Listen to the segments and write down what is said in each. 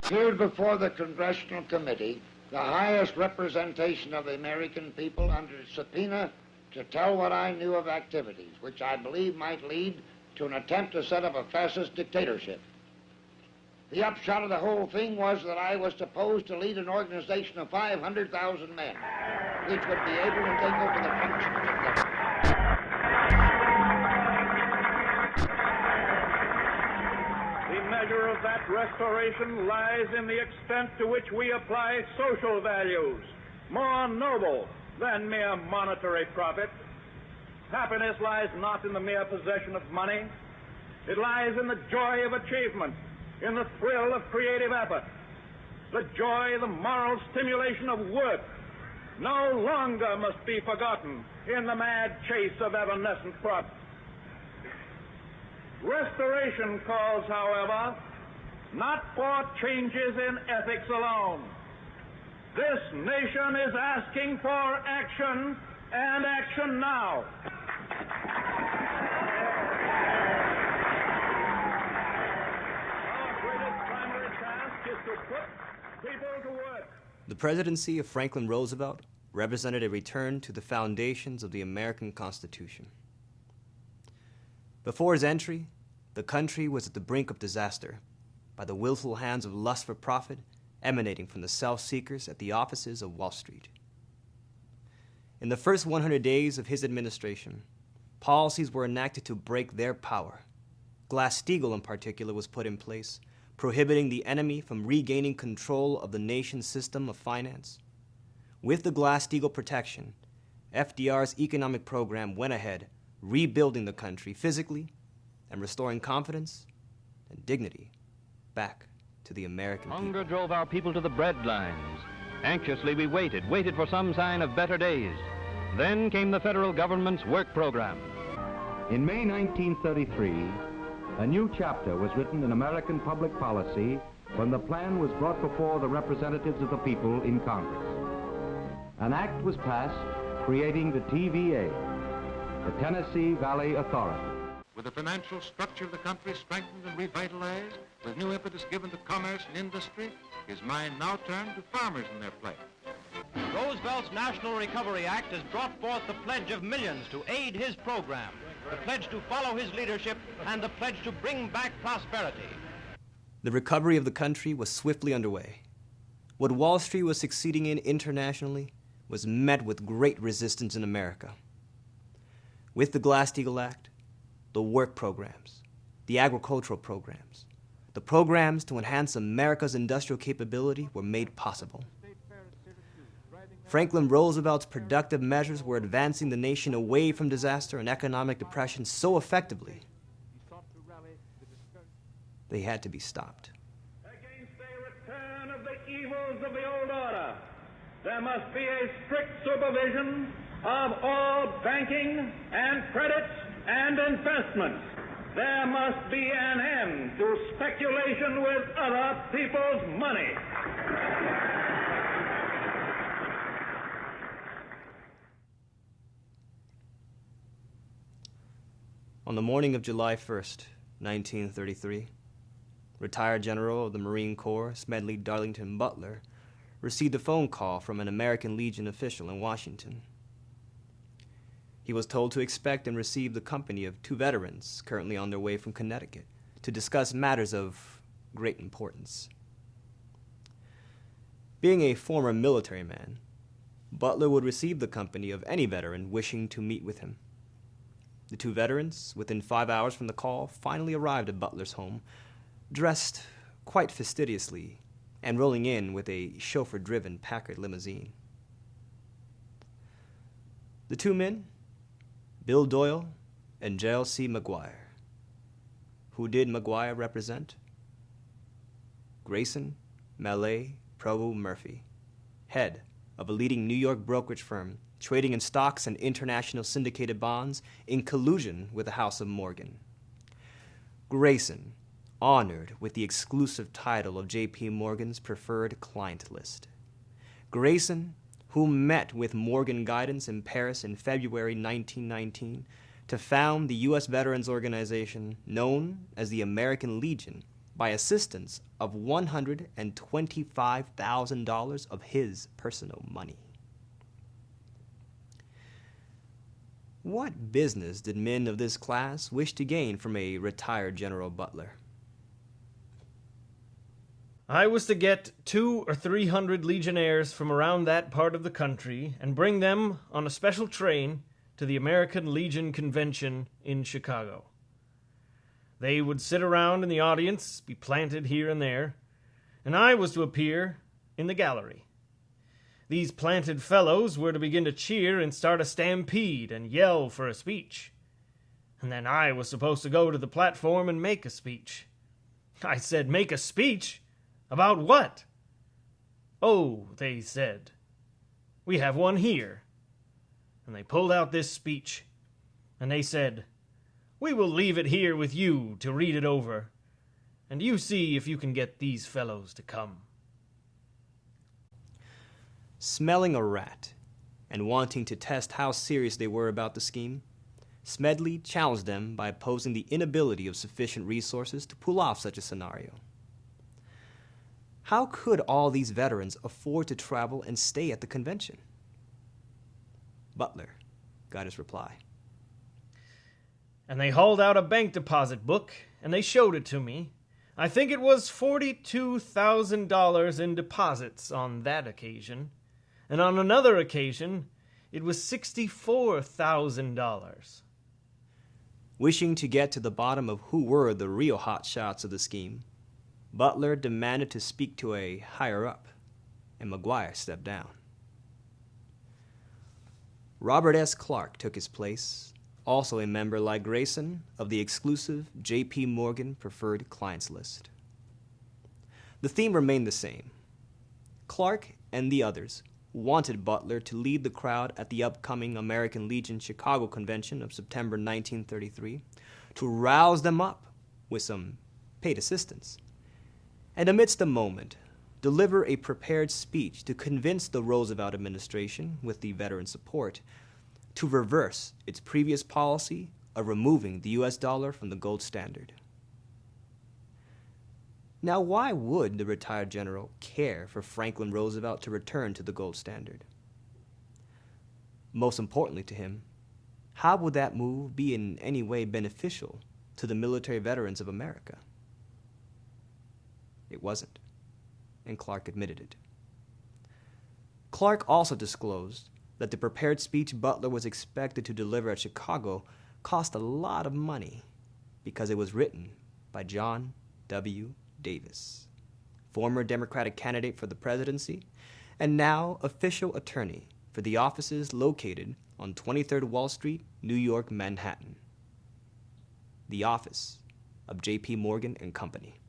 appeared before the Congressional Committee, the highest representation of the American people, under subpoena to tell what I knew of activities which I believe might lead to an attempt to set up a fascist dictatorship. The upshot of the whole thing was that I was supposed to lead an organization of 500,000 men, which would be able to take over the functions of government. The measure of that restoration lies in the extent to which we apply social values, more noble than mere monetary profit. Happiness lies not in the mere possession of money. It lies in the joy of achievement, in the thrill of creative effort, the joy, the moral stimulation of work no longer must be forgotten in the mad chase of evanescent profit. Restoration calls, however, not for changes in ethics alone. This nation is asking for action, and action now. Our greatest primary task is to put people to work. The presidency of Franklin Roosevelt represented a return to the foundations of the American Constitution. Before his entry, the country was at the brink of disaster by the willful hands of lust for profit emanating from the self-seekers at the offices of Wall Street. In the first 100 days of his administration, policies were enacted to break their power. Glass-Steagall, in particular, was put in place, prohibiting the enemy from regaining control of the nation's system of finance. With the Glass-Steagall protection, FDR's economic program went ahead, rebuilding the country physically and restoring confidence and dignity back to the American Hunger people. drove our people to the bread lines. Anxiously we waited for some sign of better days. Then came the federal government's work program. In May 1933, a new chapter was written in American public policy when the plan was brought before the representatives of the people in Congress. An act was passed creating the TVA, the Tennessee Valley Authority. With the financial structure of the country strengthened and revitalized, with new impetus given to commerce and industry, his mind now turned to farmers and their plight. Roosevelt's National Recovery Act has brought forth the pledge of millions to aid his program, the pledge to follow his leadership, and the pledge to bring back prosperity. The recovery of the country was swiftly underway. What Wall Street was succeeding in internationally was met with great resistance in America. With the Glass-Steagall Act, the work programs, the agricultural programs, the programs to enhance America's industrial capability were made possible. Franklin Roosevelt's productive measures were advancing the nation away from disaster and economic depression so effectively, they had to be stopped. Against a return of the evils of the old order, there must be a strict supervision of all banking and credits and investments. There must be an end to speculation with other people's money. On the morning of July 1st, 1933, retired General of the Marine Corps Smedley Darlington Butler received a phone call from an American Legion official in Washington. He was told to expect and receive the company of 2 veterans currently on their way from Connecticut to discuss matters of great importance. Being a former military man, Butler would receive the company of any veteran wishing to meet with him. The 2 veterans, within 5 hours from the call, finally arrived at Butler's home, dressed quite fastidiously and rolling in with a chauffeur-driven Packard limousine. The 2 men, Bill Doyle and J.L. C. McGuire. Who did McGuire represent? Grayson Mallet Provo Murphy, head of a leading New York brokerage firm trading in stocks and international syndicated bonds in collusion with the House of Morgan. Grayson, honored with the exclusive title of J.P. Morgan's preferred client list. Grayson, who met with Morgan Guidance in Paris in February 1919 to found the U.S. Veterans Organization known as the American Legion by assistance of $125,000 of his personal money. What business did men of this class wish to gain from a retired General Butler? I was to get 200 or 300 legionnaires from around that part of the country and bring them on a special train to the American Legion Convention in Chicago. They would sit around in the audience, be planted here and there, and I was to appear in the gallery. These planted fellows were to begin to cheer and start a stampede and yell for a speech. And then I was supposed to go to the platform and make a speech. I said, make a speech? About what? Oh, they said, we have one here. And they pulled out this speech, and they said, we will leave it here with you to read it over, and you see if you can get these fellows to come. Smelling a rat and wanting to test how serious they were about the scheme, Smedley challenged them by opposing the inability of sufficient resources to pull off such a scenario. How could all these veterans afford to travel and stay at the convention? Butler got his reply. And they hauled out a bank deposit book, and they showed it to me. I think it was $42,000 in deposits on that occasion, and on another occasion, it was $64,000. Wishing to get to the bottom of who were the real hotshots of the scheme, Butler demanded to speak to a higher-up, and McGuire stepped down. Robert S. Clark took his place, also a member like Grayson of the exclusive J.P. Morgan Preferred Clients List. The theme remained the same. Clark and the others wanted Butler to lead the crowd at the upcoming American Legion Chicago Convention of September 1933 to rouse them up with some paid assistance, and amidst the moment, deliver a prepared speech to convince the Roosevelt administration, with the veteran support, to reverse its previous policy of removing the U.S. dollar from the gold standard. Now, why would the retired general care for Franklin Roosevelt to return to the gold standard? Most importantly to him, how would that move be in any way beneficial to the military veterans of America? It wasn't, and Clark admitted it. Clark also disclosed that the prepared speech Butler was expected to deliver at Chicago cost a lot of money because it was written by John W. Davis, former Democratic candidate for the presidency and now official attorney for the offices located on 23rd Wall Street, New York, Manhattan. The office of J.P. Morgan and Company.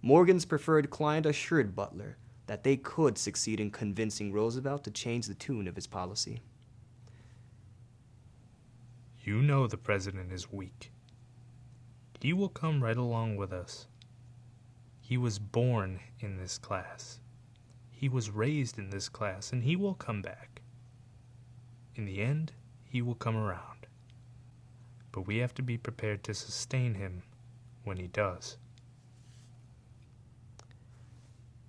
Morgan's preferred client assured Butler that they could succeed in convincing Roosevelt to change the tune of his policy. You know the president is weak. He will come right along with us. He was born in this class. He was raised in this class, and he will come back. In the end, he will come around. But we have to be prepared to sustain him when he does.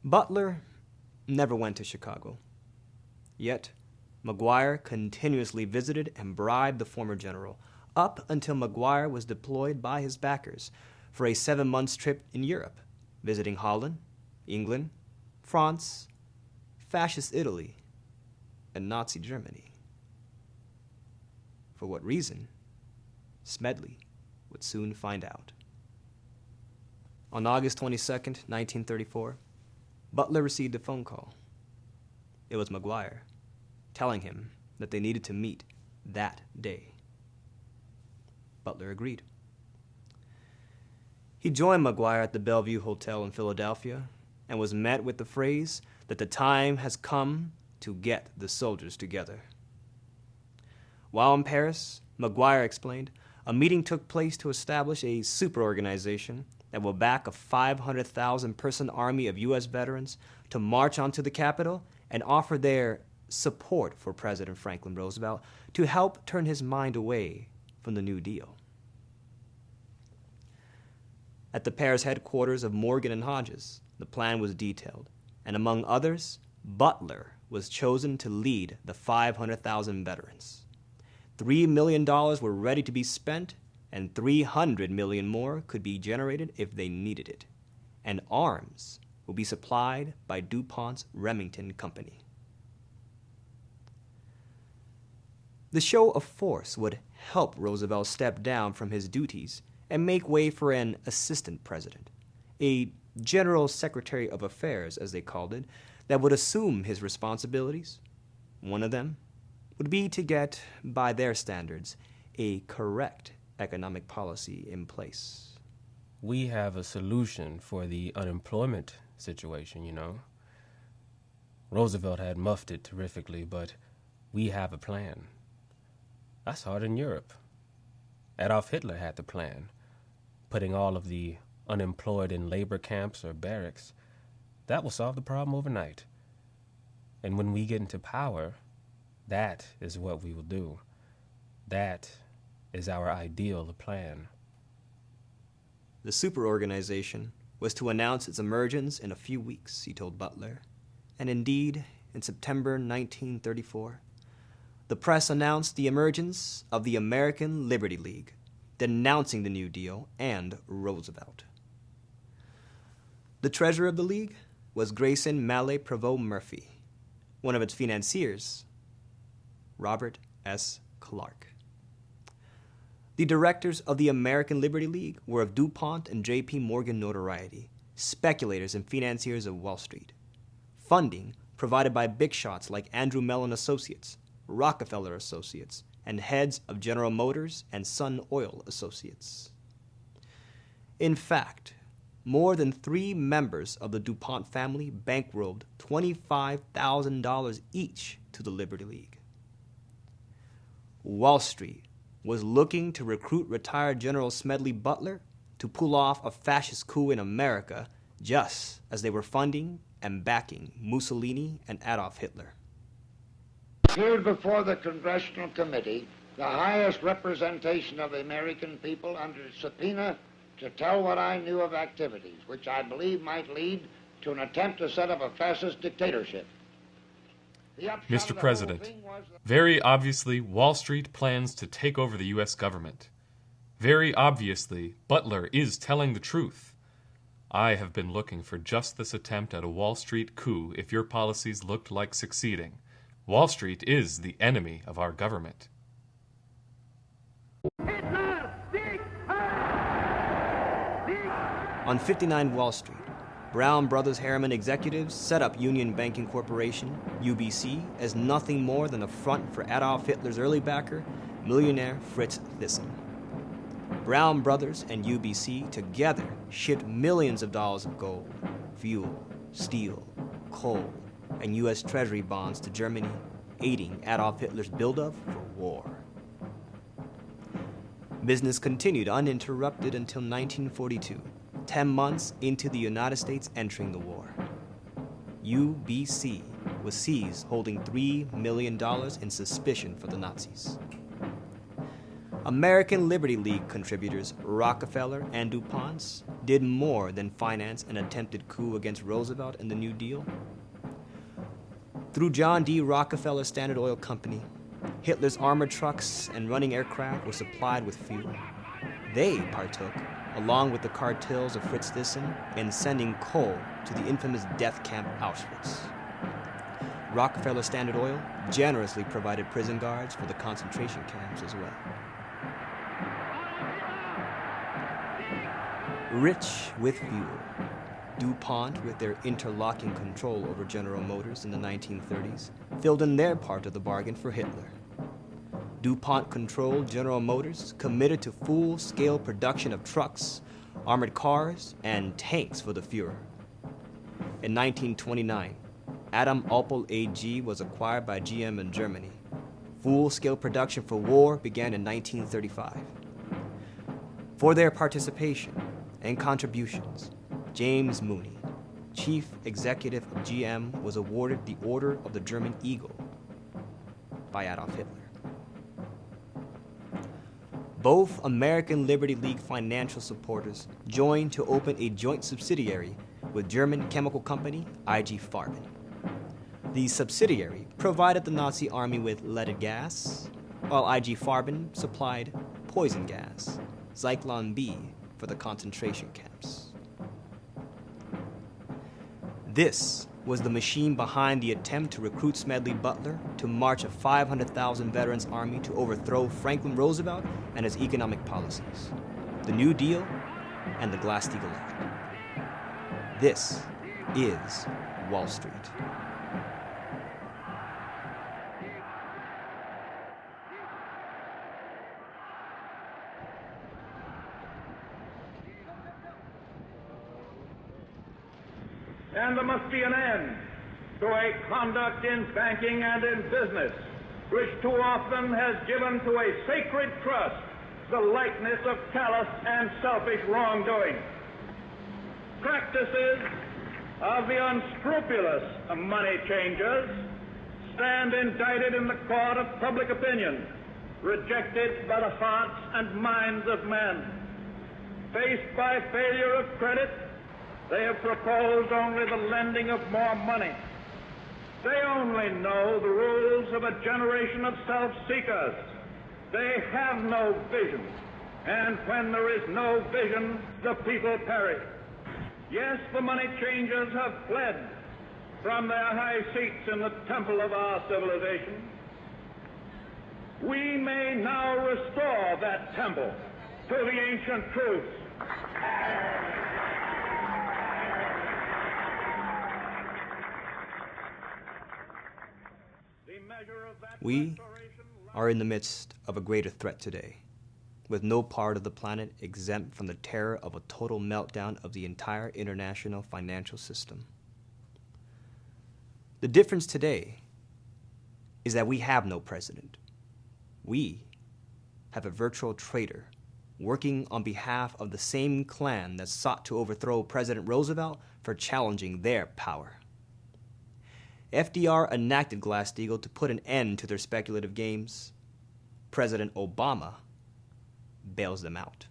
Butler never went to Chicago. Yet, McGuire continuously visited and bribed the former general, up until McGuire was deployed by his backers for a 7-month trip in Europe, visiting Holland, England, France, fascist Italy, and Nazi Germany. For what reason? Smedley would soon find out. On August 22nd, 1934, Butler received a phone call. It was McGuire, telling him that they needed to meet that day. Butler agreed. He joined McGuire at the Bellevue Hotel in Philadelphia and was met with the phrase that the time has come to get the soldiers together. While in Paris, McGuire explained, a meeting took place to establish a superorganization that will back a 500,000-person army of U.S. veterans to march onto the Capitol and offer their support for President Franklin Roosevelt to help turn his mind away from the New Deal. At the pair's headquarters of Morgan and Hodges, the plan was detailed, and among others, Butler was chosen to lead the 500,000 veterans. $3 million were ready to be spent, and $300 million more could be generated if they needed it, and arms will be supplied by DuPont's Remington Company. The show of force would help Roosevelt step down from his duties and make way for an assistant president, a general secretary of affairs, as they called it, that would assume his responsibilities. One of them would be to get, by their standards, a correct economic policy in place. We have a solution for the unemployment situation, you know. Roosevelt had muffed it terrifically, but we have a plan. That's hard in Europe. Adolf Hitler had the plan, putting all of the unemployed in labor camps or barracks. That will solve the problem overnight. And when we get into power, that is what we will do. That is our ideal plan. The superorganization was to announce its emergence in a few weeks, he told Butler. And indeed, in September 1934, the press announced the emergence of the American Liberty League, denouncing the New Deal and Roosevelt. The treasurer of the League was Grayson Mallet Prevost Murphy, one of its financiers, Robert S. Clark. The directors of the American Liberty League were of DuPont and J.P. Morgan notoriety, speculators and financiers of Wall Street. Funding provided by big shots like Andrew Mellon Associates, Rockefeller Associates, and heads of General Motors and Sun Oil Associates. In fact, more than 3 members of the DuPont family bankrolled $25,000 each to the Liberty League. Wall Street was looking to recruit retired General Smedley Butler to pull off a fascist coup in America, just as they were funding and backing Mussolini and Adolf Hitler. Appeared before the Congressional Committee, the highest representation of the American people, under subpoena to tell what I knew of activities which I believe might lead to an attempt to set up a fascist dictatorship. Mr. President, very obviously, Wall Street plans to take over the U.S. government. Very obviously, Butler is telling the truth. I have been looking for just this attempt at a Wall Street coup if your policies looked like succeeding. Wall Street is the enemy of our government. On 59 Wall Street, Brown Brothers Harriman executives set up Union Banking Corporation, UBC, as nothing more than a front for Adolf Hitler's early backer, millionaire Fritz Thyssen. Brown Brothers and UBC together shipped millions of dollars of gold, fuel, steel, coal, and U.S. Treasury bonds to Germany, aiding Adolf Hitler's buildup for war. Business continued uninterrupted until 1942, 10 months into the United States entering the war. UBC was seized holding $3 million in suspicion for the Nazis. American Liberty League contributors Rockefeller and DuPont did more than finance an attempted coup against Roosevelt and the New Deal. Through John D. Rockefeller Standard Oil Company, Hitler's armored trucks and running aircraft were supplied with fuel. They partook, along with the cartels of Fritz Thyssen, in sending coal to the infamous death camp Auschwitz. Rockefeller Standard Oil generously provided prison guards for the concentration camps as well. Rich with fuel, DuPont, with their interlocking control over General Motors in the 1930s, filled in their part of the bargain for Hitler. DuPont-controlled General Motors committed to full-scale production of trucks, armored cars, and tanks for the Fuhrer. In 1929, Adam Opel AG was acquired by GM in Germany. Full-scale production for war began in 1935. For their participation and contributions, James Mooney, chief executive of GM, was awarded the Order of the German Eagle by Adolf Hitler. both American Liberty League financial supporters joined to open a joint subsidiary with German chemical company IG Farben. The subsidiary provided the Nazi army with leaded gas, while IG Farben supplied poison gas, Zyklon B, for the concentration camps. This was the machine behind the attempt to recruit Smedley Butler to march a 500,000 veterans army to overthrow Franklin Roosevelt and his economic policies, the New Deal and the Glass-Steagall Act. This is Wall Street. And there must be an end to a conduct in banking and in business which too often has given to a sacred trust the likeness of callous and selfish wrongdoing. Practices of the unscrupulous money changers stand indicted in the court of public opinion, rejected by the hearts and minds of men. Faced by failure of credit, they have proposed only the lending of more money. They only know the rules of a generation of self-seekers. They have no vision, and when there is no vision, the people perish. Yes, the money changers have fled from their high seats in the temple of our civilization. We may now restore that temple to the ancient truths. We are in the midst of a greater threat today, with no part of the planet exempt from the terror of a total meltdown of the entire international financial system. The difference today is that we have no president. We have a virtual traitor working on behalf of the same clan that sought to overthrow President Roosevelt for challenging their power. FDR enacted Glass-Steagall to put an end to their speculative games. President Obama bails them out.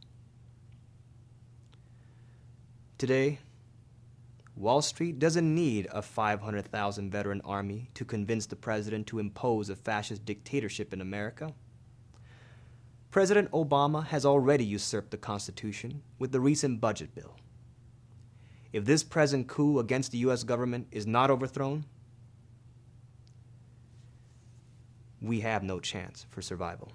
Today, Wall Street doesn't need a 500,000 veteran army to convince the president to impose a fascist dictatorship in America. President Obama has already usurped the Constitution with the recent budget bill. If this present coup against the U.S. government is not overthrown, we have no chance for survival.